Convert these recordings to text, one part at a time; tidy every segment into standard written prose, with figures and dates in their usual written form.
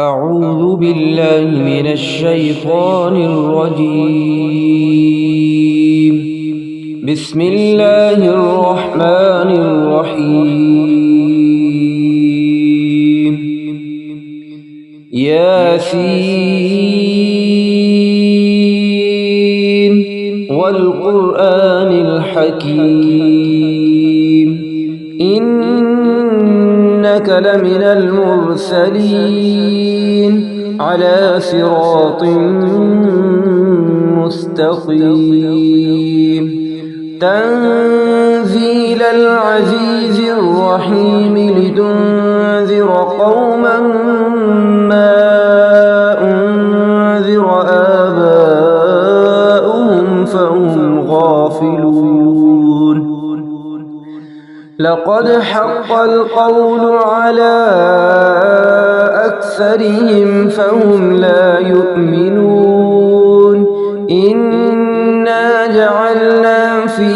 أعوذ بالله من الشيطان الرجيم. بسم الله الرحمن الرحيم. ياسين والقرآن الحكيم إنك لمن المرسلين على صراط مستقيم تنزيل العزيز الرحيم لتنذر قوما ما أنذر آباؤهم فهم غافلون. لقد حق القول على أكثرهم فهم لا يؤمنون. إنا جعلنا في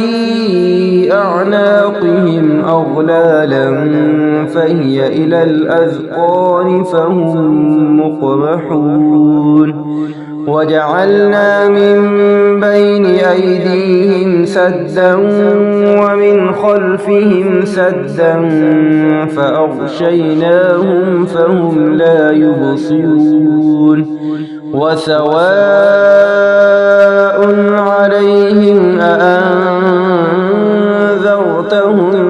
أعناقهم أغلالا فهي إلى الأذقان فهم مقمحون. وجعلنا من بين أيديهم سدا ومن خلفهم سدا فأغشيناهم فهم لا يبصرون. وسواء عليهم أأنذرتهم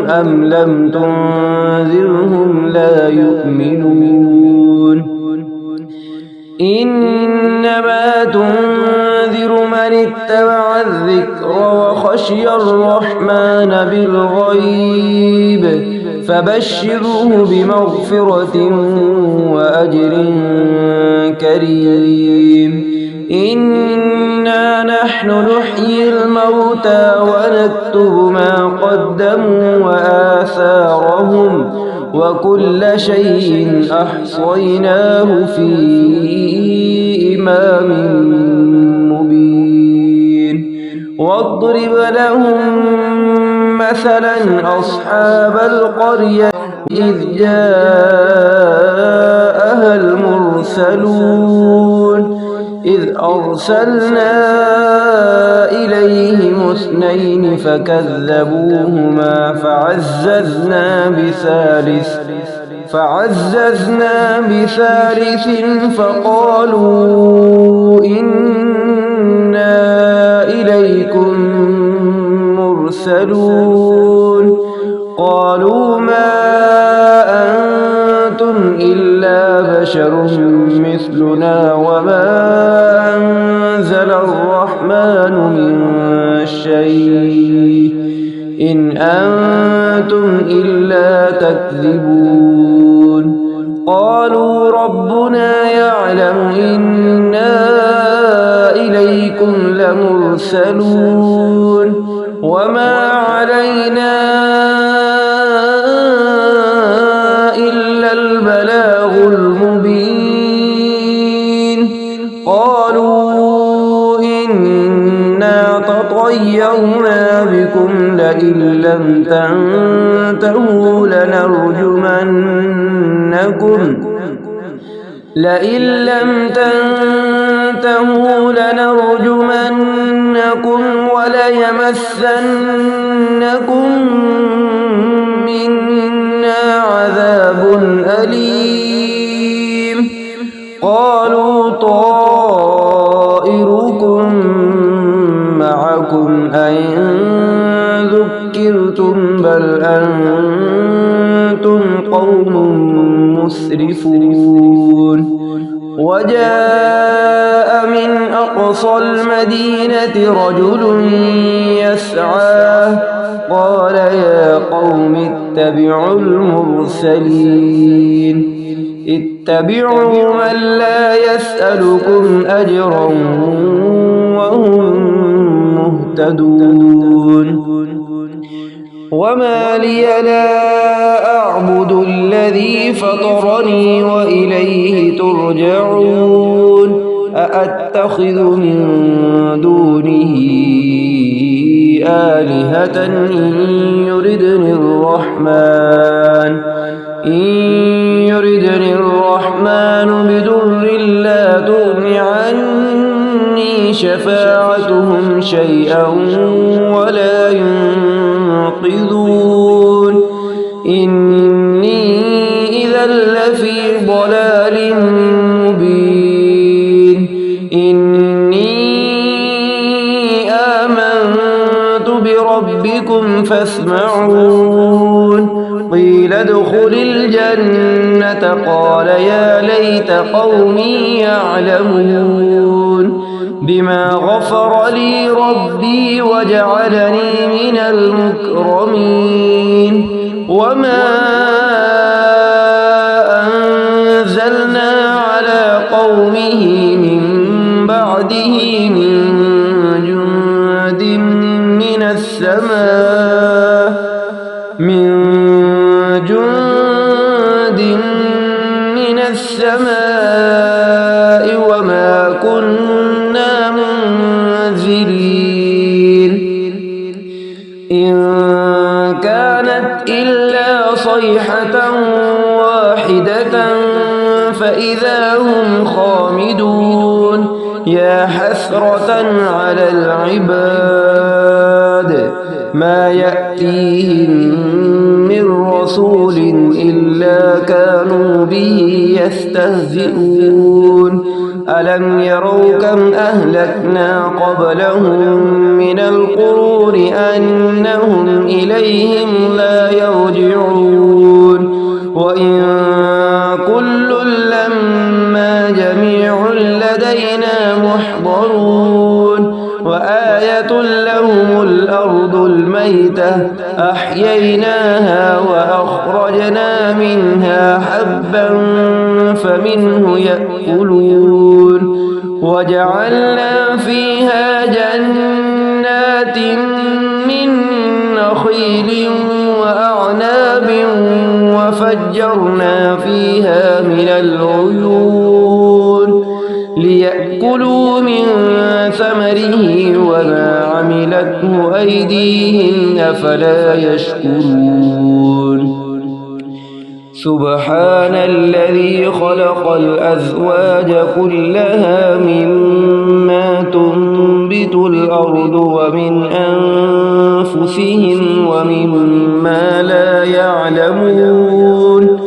أم لم تنذرهم لا يؤمنون. إنما تنذر من اتبع الذكر وخشي الرحمن بالغيب فبشره بمغفرة وأجر كريم. إنا نحن نحيي الموتى ونكتب ما قدموا وآثارهم وكل شيء أحصيناه في إمام مبين. واضرب لهم مثلا أصحاب القرية إذ جاءها المرسلون إذ أرسلنا إليهم اثنين فكذبوهما فعززنا بثالث فقالوا إنا إليكم مرسلون. قالوا ما أنتم إلا بشر مثلنا وما أنزل الرحمن من شيء إن أنتم إلا تكذبون. قالوا ربنا يعلم إنا إليكم لمرسلون وما علينا إلا البلاغ المبين. قالوا إنا تطيرنا بكم لئن لم تنتهوا لنرجمنكم وليمسنكم منا عذاب أليم. قالوا طائركم معكم أئن ذكرتم بل أنتم قوم مسرفون. وجاء من أقصى المدينة رجل يسعى قال يا قوم اتبعوا المرسلين اتبعوا من لا يسألكم أجرا وهم مهتدون. وما لي لا أعبد الذي فطرني وإليه ترجعون. أأتخذ من دونه آلهة إن يردني الرحمن إن يردني الرحمن بضر لا تغن عني شفاعتهم شيئا ولا ينقذون إني إذا لفي ضلال مبين إني آمنت بربكم فاسمعون قيل ادخل الجنة قال يا ليت قومي يعلمون بما غفر لي ربي وجعلني من المكرمين وما أنزلنا على قومه من بعده من جند من السماء وما كنا منزلين إن كانت إلا صيحة واحدة فإذا هم خامدون يا حسرة على العباد ما يأتيهم من رسول إلا كانوا به يستهزئون ألم يروا كم أهلكنا قبلهم من القرون أنهم إليهم لا يرجعون وإن كل لما جميع لدينا محضرون وآية لهم الأرض الميتة أحييناها وأخرجنا منها حبا فمنه يأكلون وجعلنا فيها جنات من نخيل وأعناب وفجرنا فيها من العيون ليأكلوا من ثمره وما عملته أيديهم أفلا يشكرون سبحان الذي خلق الأزواج كلها مما تنبت الأرض ومن أنفسهم ومما لا يعلمون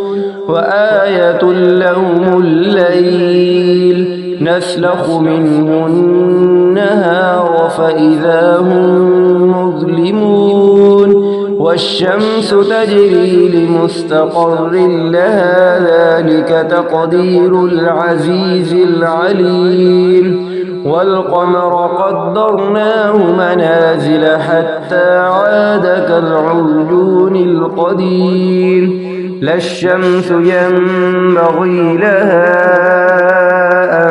وآية لهم الليل نسلخ منه النهار فإذا هم مظلمون والشمس تجري لمستقر لها ذلك تقدير العزيز العليم والقمر قدرناه منازل حتى عاد كالعرجون القديم لا الشمس ينبغي لها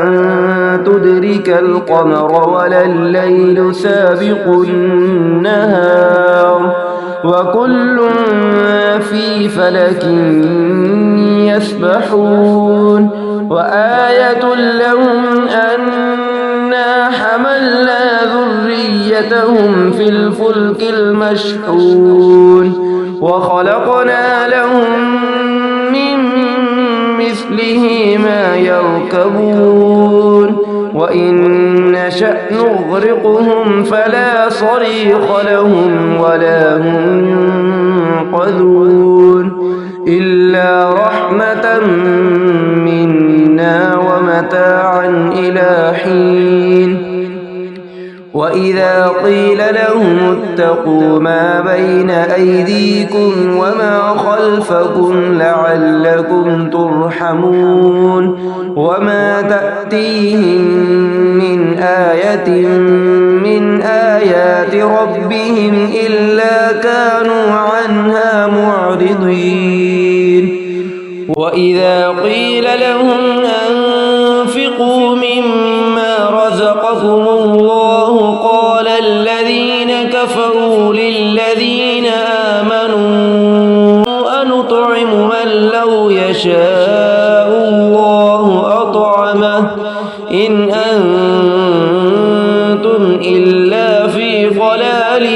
أن تدرك القمر ولا الليل سابق النهار وكل في فلك يسبحون وآية لهم أنا حملنا ذريتهم في الفلك المشحون وخلقنا لهم من مثله ما يركبون وإن نشأ نغرقهم فلا صريخ لهم ولا هم ينقذون إلا رحمة منا ومتاعا إلى حين وإذا قيل لهم اتقوا ما بين أيديكم وما خلفكم لعلكم ترحمون وما تأتيهم من آية من آيات ربهم إلا كانوا عنها معرضين وإذا قيل لهم أنفقوا مما رزقكم الله قال الذين كفروا للذين آمنوا أنطعم من لو يشاء الله أطعمه إن أنتم إلا في ضلال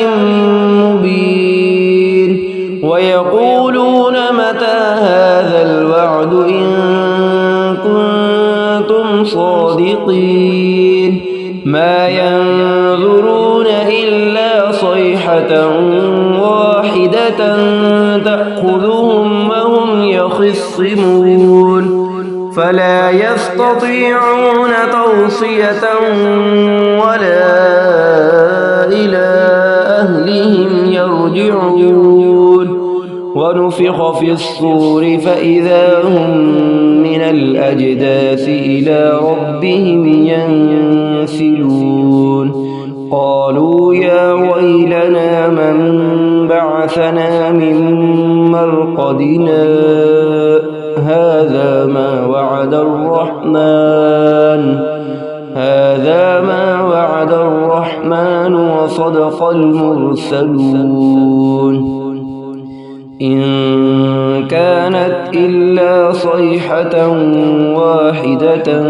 مبين ويقولون متى هذا كنتم صادقين ما ينظرون إلا صيحة واحدة تأخذهم وهم يخصمون فلا يستطيعون توصية ولا إلى أهلهم يرجعون ونفخ في الصور فإذا هم من الأجداث إلى ربهم ينسلون قالوا يا ويلنا من بعثنا من مرقدنا هذا ما وعد الرحمن وصدق المرسلون إن كانت إلا صيحة واحدة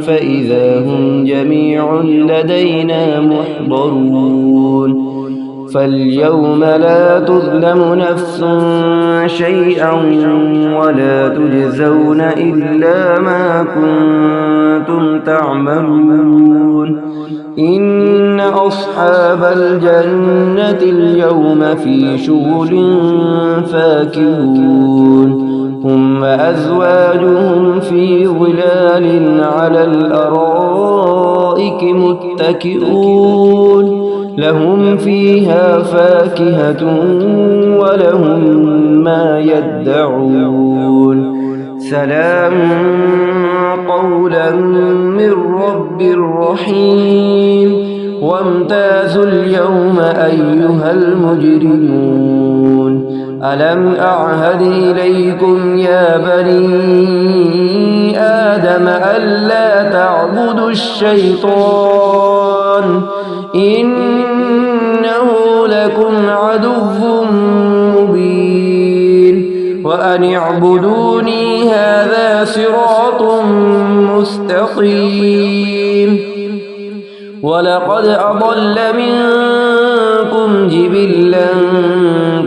فإذا هم جميع لدينا محضرون فاليوم لا تظلم نفس شيئا ولا تجزون إلا ما كنتم تعملون إن أصحاب الجنة اليوم في شغل فاكهون هم وأزواجهم في ظلال على الأرائك متكئون لهم فيها فاكهة ولهم ما يدعون سلام قولا من رب رحيم وامتازوا اليوم أيها المجرمون ألم أعهد إليكم يا بني آدم ألا تعبدوا الشيطان إنه لكم عدو مبين وأن اعبدوني هذا صراط مستقيم ولقد أضل منكم جبلا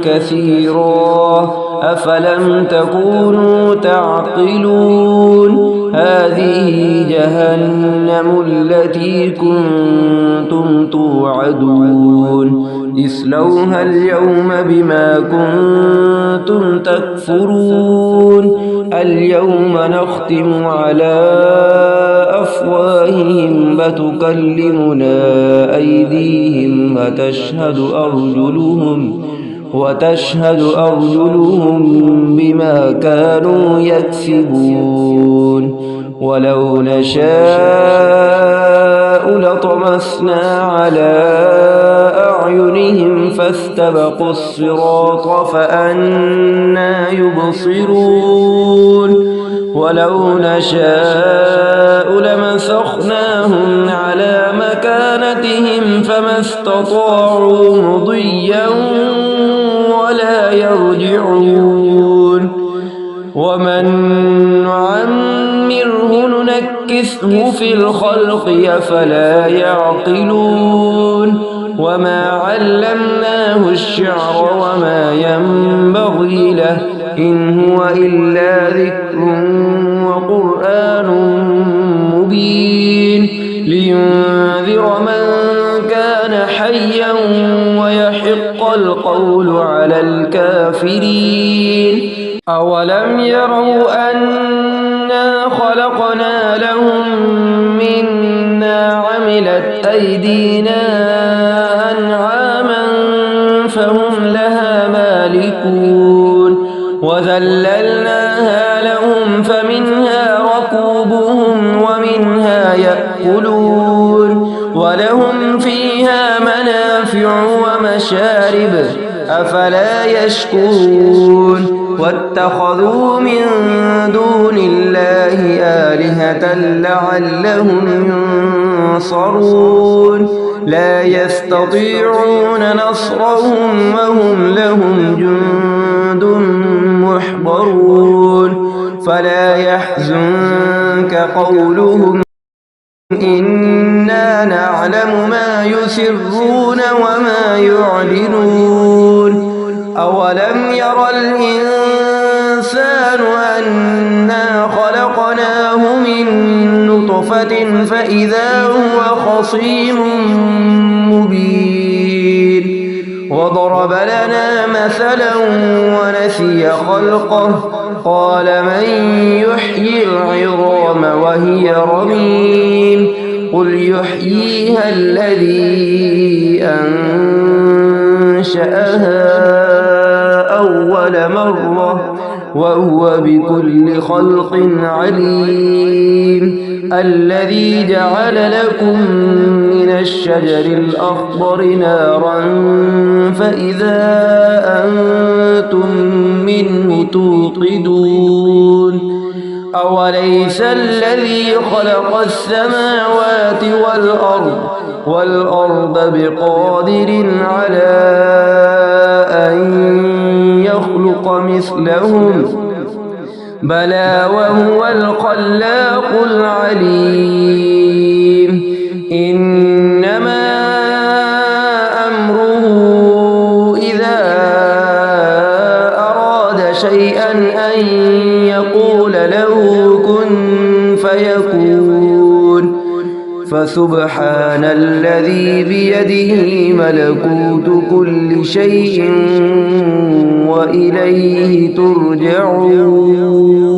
كثيرا أفلم تكونوا تعقلون هذه جهنم التي كنتم توعدون اصلوها اليوم بما كنتم تكفرون اليوم نختم على أفواههم وتكلمنا أيديهم وتشهد أرجلهم بما كانوا يكسبون ولو نشاء لطمسنا على أعينهم فاستبقوا الصراط فأنى يبصرون ولو نشاء لمسخناهم على مكانتهم فما استطاعوا مضيا ولا يرجعون ومن نعمره ننكسه في الخلق أفلا يعقلون وما علمناه الشعر وما ينبغي له إن هو إلا ذكر وقرآن مبين لينذر من كان حيا ويحق القول على الكافرين أولم يروا أنا خلقنا لهم مما عملت أيدينا أنعاما فهم لها مالكون وذللناها لهم فمنها ركوبهم ومنها يأكلون ولهم فيها منافع ومشارب أفلا يشكرون واتخذوا من دون الله آلهة لعلهم ينصرون لا يستطيعون نصرهم وهم لهم جند محضرون فلا يحزنك قولهم إنا نعلم ما يسرون وما يعلنون أولم ير الإنسان أنا خلقناه من نطفة فإذا هو خصيم مبين وضرب لنا مثلا ونسي خلقه قال من يحيي العظام وهي رميم قل يحييها الذي أنشأها أول مرة وهو بكل خلق عليم الذي جعل لكم من الشجر الأخضر نارا فإذا أنتم منه توقدون أوليس الذي خلق السماوات والأرض بقادر على أن يخلق مثلهم بلى وهو الخلاق العليم إنما أمره إذا أراد شيئا أن يقول له كن فيكون فسبحان الذي بيده ملكوت كل شيء وإليه ترجعون